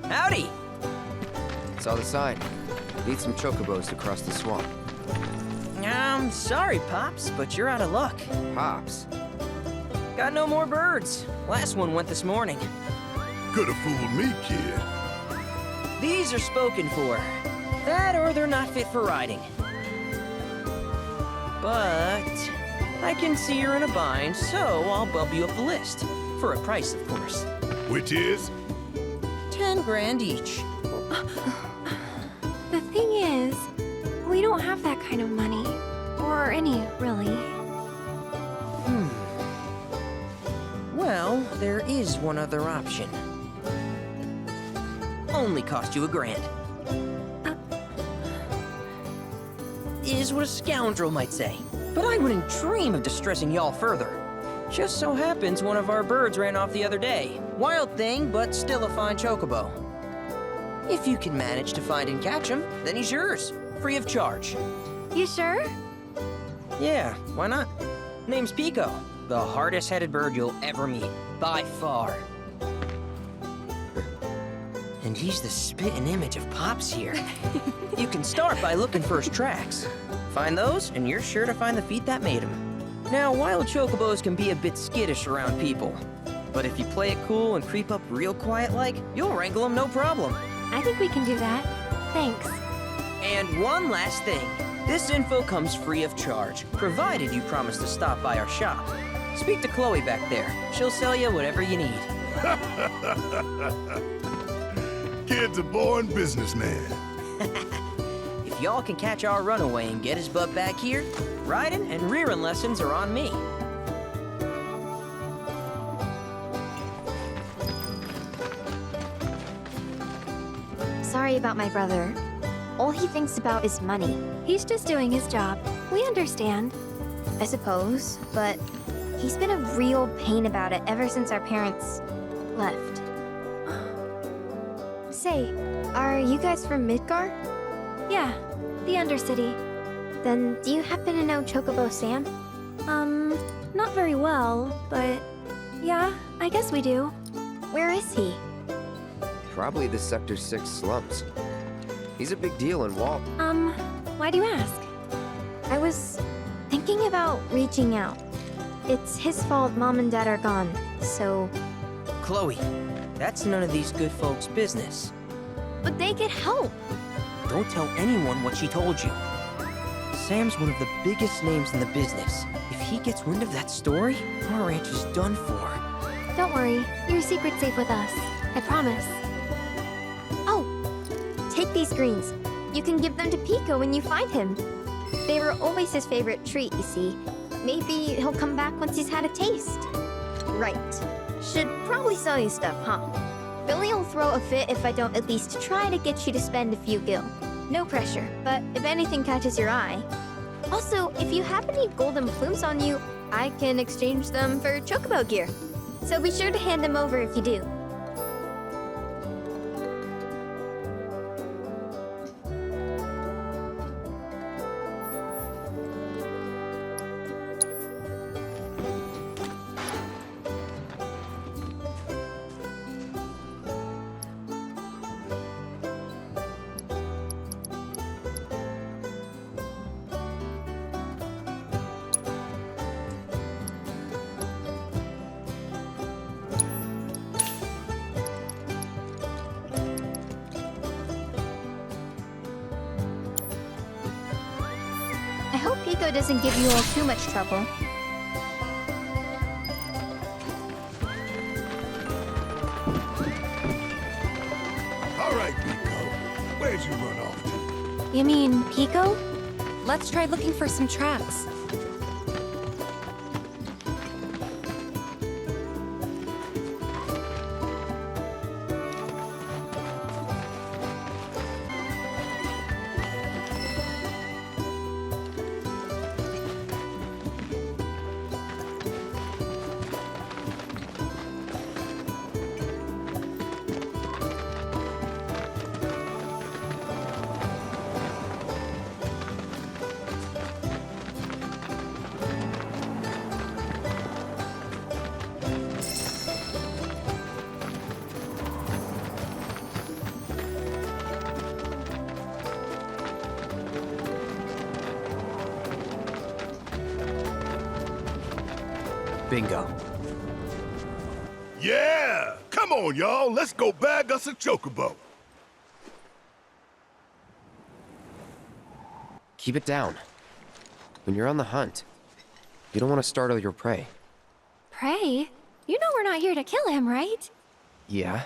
Howdy! Saw the sign. Need some chocobos to cross the swamp. Sorry, Pops, but you're out of luck. Pops? Got no more birds. Last one went this morning. Could have fooled me, kid. These are spoken for. That or they're not fit for riding. But I can see you're in a bind, so I'll bump you up the list. For a price, of course. Which is? 10 grand each. The thing is, we don't have that kind of money. Or any, really. Well, there is one other option. Only cost you $1,000. Is what a scoundrel might say. But I wouldn't dream of distressing y'all further. Just so happens one of our birds ran off the other day. Wild thing, but still a fine chocobo. If you can manage to find and catch him, then he's yours. Free of charge. You sure? Yeah, why not? Name's Pico. The hardest-headed bird you'll ever meet. By far. And he's the spitting image of Pops here. You can start by looking for his tracks. Find those, and you're sure to find the feet that made him. Now, wild chocobos can be a bit skittish around people. But if you play it cool and creep up real quiet-like, you'll wrangle them no problem. I think we can do that. Thanks. And one last thing. This info comes free of charge, provided you promise to stop by our shop. Speak to Chloe back there. She'll sell you whatever you need. Kid's a born businessman. If y'all can catch our runaway and get his butt back here, riding and rearing lessons are on me. Sorry about my brother. All he thinks about is money. He's just doing his job. We understand. I suppose, but he's been a real pain about it ever since our parents left. Say, are you guys from Midgar? Yeah, the Undercity. Then do you happen to know Chocobo Sam? Not very well, but yeah, I guess we do. Where is he? Probably the Sector 6 slums. He's a big deal in Walt. Why do you ask? I was thinking about reaching out. It's his fault Mom and Dad are gone, so... Chloe, that's none of these good folks' business. But they get help. Don't tell anyone what she told you. Sam's one of the biggest names in the business. If he gets wind of that story, our ranch is done for. Don't worry, your secret's safe with us. I promise. Oh, take these greens. You can give them to Pico when you find him. They were always his favorite treat, you see. Maybe he'll come back once he's had a taste. Right. Should probably sell you stuff, huh? Billy will throw a fit if I don't at least try to get you to spend a few gil. No pressure, but if anything catches your eye. Also, if you have any golden plumes on you, I can exchange them for Chocobo gear. So be sure to hand them over if you do. I hope Pico doesn't give you all too much trouble. All right, Pico. Where'd you run off to? You mean Pico? Let's try looking for some tracks. Bingo. Yeah! Come on, y'all. Let's go bag us a Chocobo. Keep it down. When you're on the hunt, you don't want to startle your prey. Pray? You know we're not here to kill him, right? Yeah?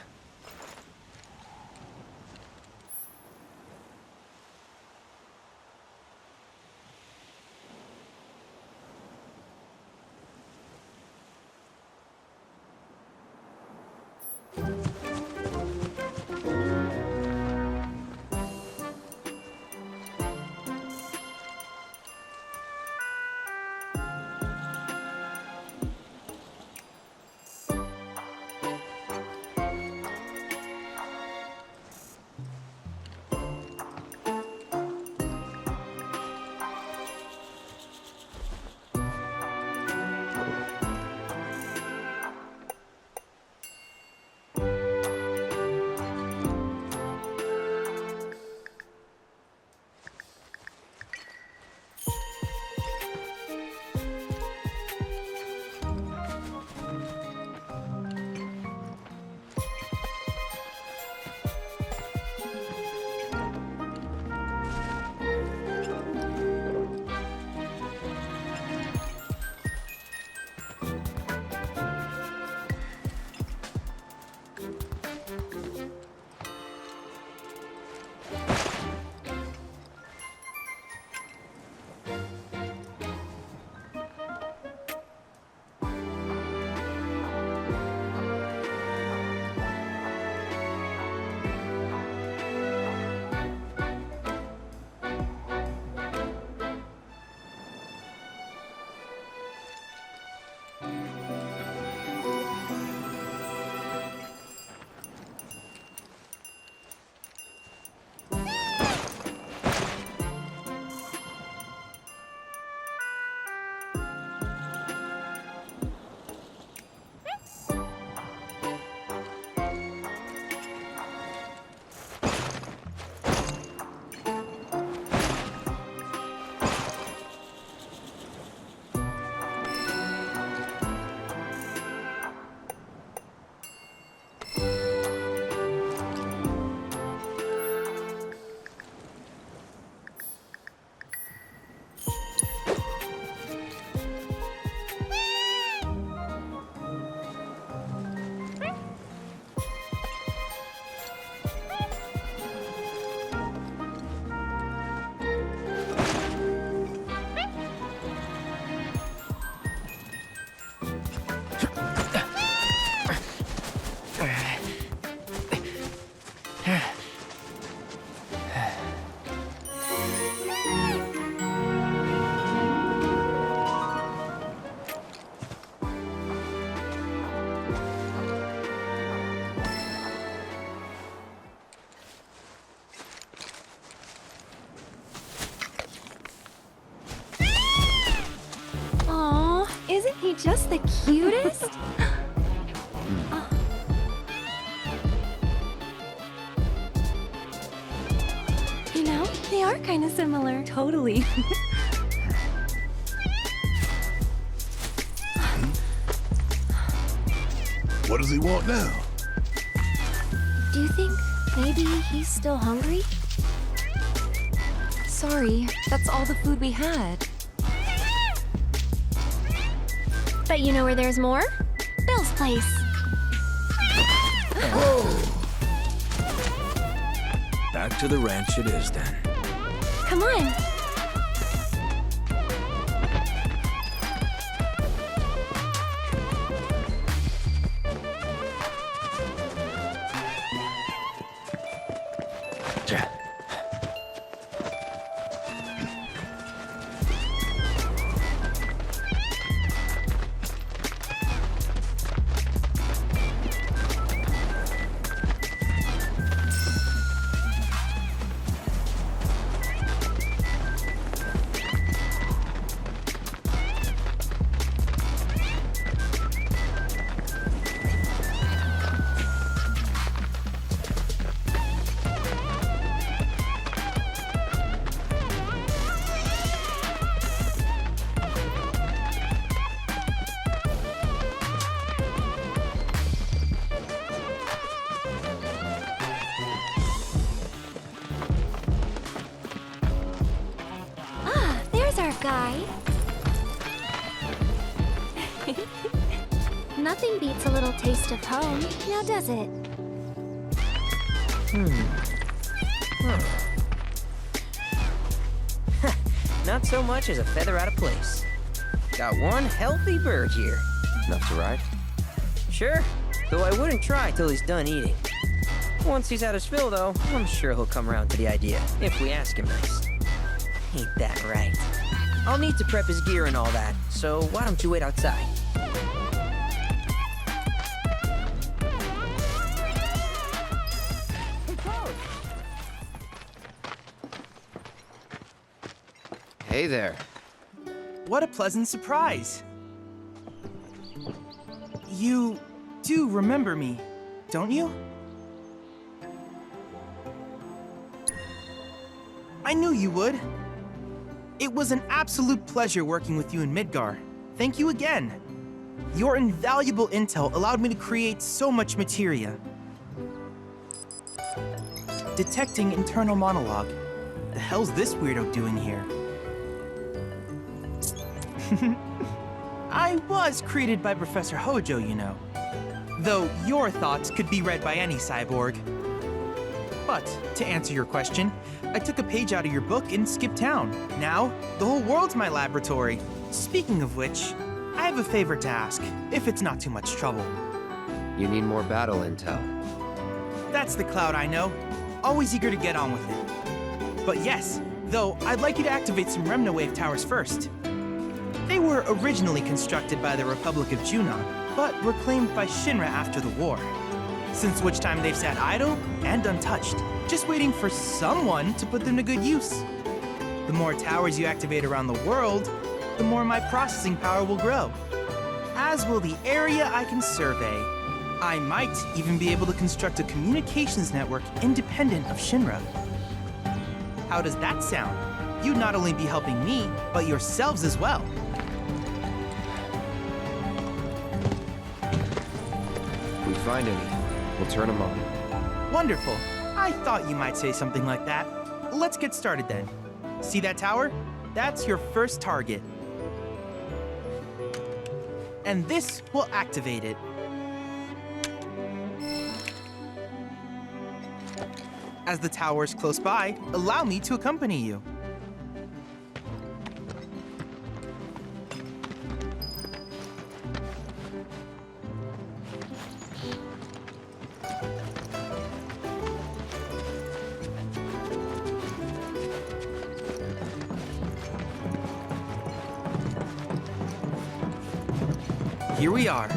Isn't he just the cutest? You know, they are kind of similar. Totally. What does he want now? Do you think maybe he's still hungry? Sorry, that's all the food we had. But you know where there's more? Bill's place. Back to the ranch it is then. Come on. guy. Nothing beats a little taste of home, now does it? Not so much as a feather out of place. Got one healthy bird here. Enough to ride? Sure, though I wouldn't try till he's done eating. Once he's had his fill, though, I'm sure he'll come around to the idea, if we ask him nice. Ain't that right? I'll need to prep his gear and all that, so why don't you wait outside? Hey there. What a pleasant surprise. You do remember me, don't you? I knew you would. It was an absolute pleasure working with you in Midgar. Thank you again. Your invaluable intel allowed me to create so much materia. Detecting internal monologue. The hell's this weirdo doing here? I was created by Professor Hojo, you know. Though your thoughts could be read by any cyborg. But, to answer your question, I took a page out of your book and skipped town. Now, the whole world's my laboratory. Speaking of which, I have a favor to ask, if it's not too much trouble. You need more battle intel. That's the Cloud I know. Always eager to get on with it. But yes, though, I'd like you to activate some runaway towers first. They were originally constructed by the Republic of Junon, but were claimed by Shinra after the war. Since which time they've sat idle and untouched, just waiting for someone to put them to good use. The more towers you activate around the world, the more my processing power will grow. As will the area I can survey. I might even be able to construct a communications network independent of Shinra. How does that sound? You'd not only be helping me, but yourselves as well. If we find any, we'll turn them on. Wonderful. I thought you might say something like that. Let's get started then. See that tower? That's your first target. And this will activate it. As the tower's close by, allow me to accompany you. Here we are.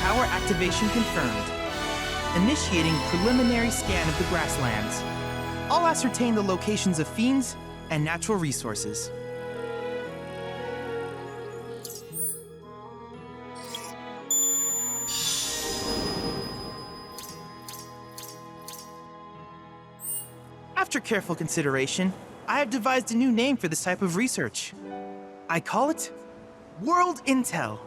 Tower activation confirmed. Initiating preliminary scan of the grasslands. I'll ascertain the locations of fiends and natural resources. After careful consideration, I have devised a new name for this type of research. I call it World Intel.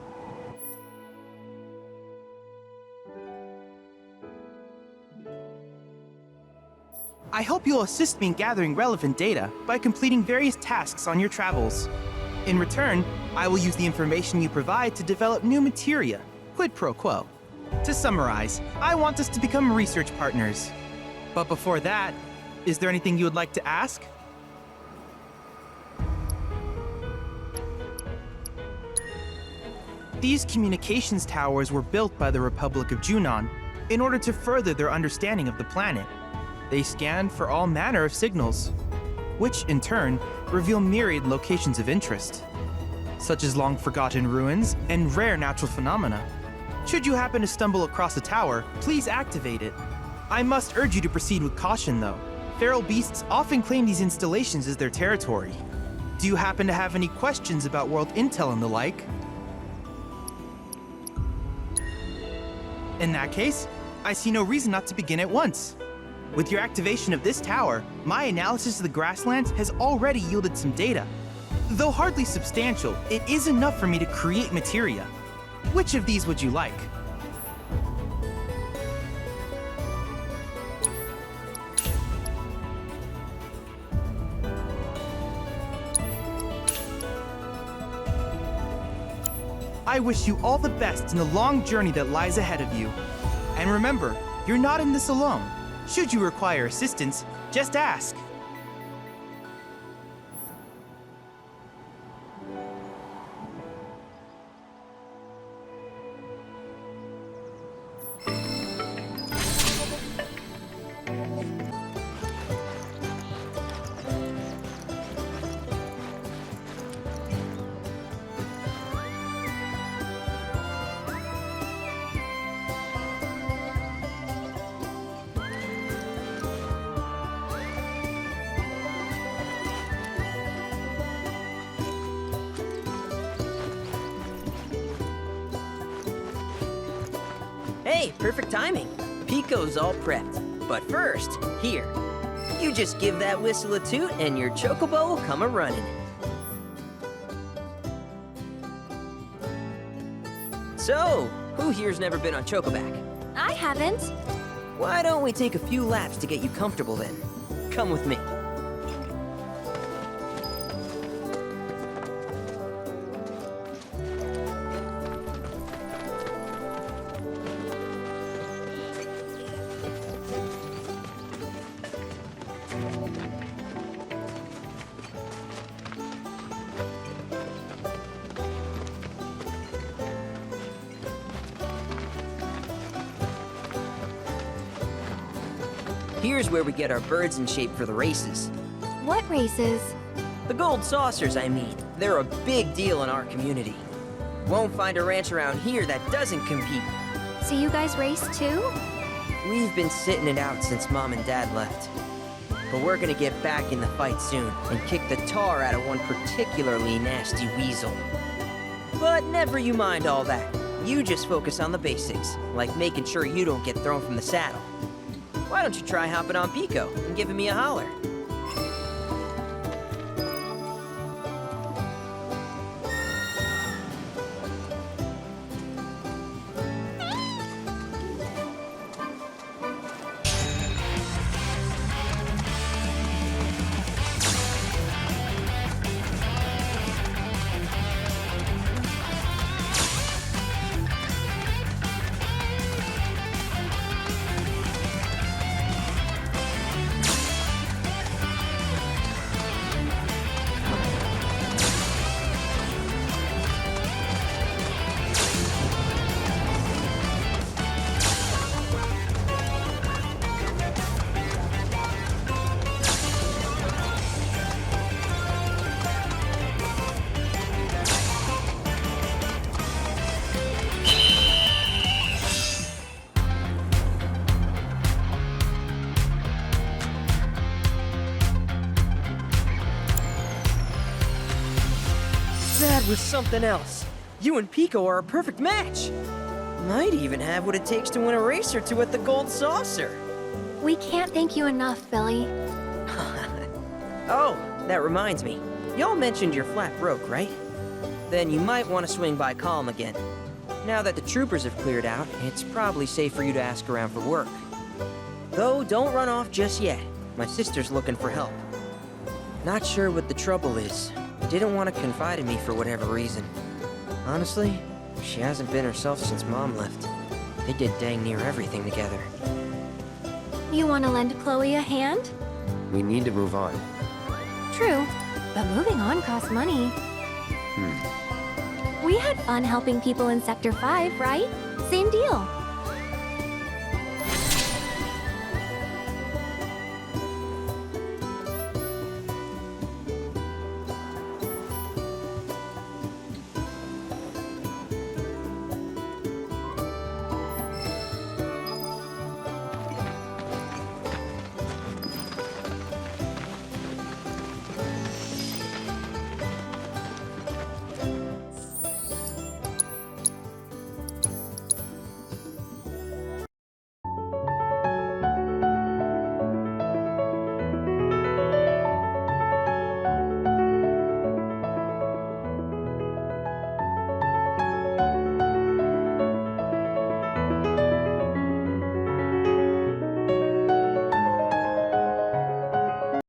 I hope you'll assist me in gathering relevant data by completing various tasks on your travels. In return, I will use the information you provide to develop new materia, quid pro quo. To summarize, I want us to become research partners. But before that, is there anything you would like to ask? These communications towers were built by the Republic of Junon in order to further their understanding of the planet. They scan for all manner of signals, which in turn reveal myriad locations of interest, such as long-forgotten ruins and rare natural phenomena. Should you happen to stumble across a tower, please activate it. I must urge you to proceed with caution, though. Feral beasts often claim these installations as their territory. Do you happen to have any questions about world intel and the like? In that case, I see no reason not to begin at once. With your activation of this tower, my analysis of the grasslands has already yielded some data. Though hardly substantial, it is enough for me to create materia. Which of these would you like? I wish you all the best in the long journey that lies ahead of you. And remember, you're not in this alone. Should you require assistance, just ask. Hey, perfect timing. Pico's all prepped. But first, here. You just give that whistle a toot and your Chocobo will come a-running. So, who here's never been on Chocoback? I haven't. Why don't we take a few laps to get you comfortable then? Come with me. Here's where we get our birds in shape for the races. What races? The gold saucers, I mean. They're a big deal in our community. Won't find a ranch around here that doesn't compete. So you guys race too? We've been sitting it out since Mom and Dad left. But we're gonna get back in the fight soon and kick the tar out of one particularly nasty weasel. But never you mind all that. You just focus on the basics, like making sure you don't get thrown from the saddle. Why don't you try hopping on Pico and giving me a holler? That was something else. You and Pico are a perfect match. Might even have what it takes to win a race or two at the Gold Saucer. We can't thank you enough, Billy. Oh, that reminds me. Y'all mentioned your flat broke, right? Then you might want to swing by Calm again. Now that the troopers have cleared out, it's probably safe for you to ask around for work. Though, don't run off just yet. My sister's looking for help. Not sure what the trouble is. Didn't want to confide in me for whatever reason. Honestly, she hasn't been herself since Mom left. They did dang near everything together. You want to lend Chloe a hand? We need to move on. True, but moving on costs money. We had fun helping people in Sector 5, right? Same deal.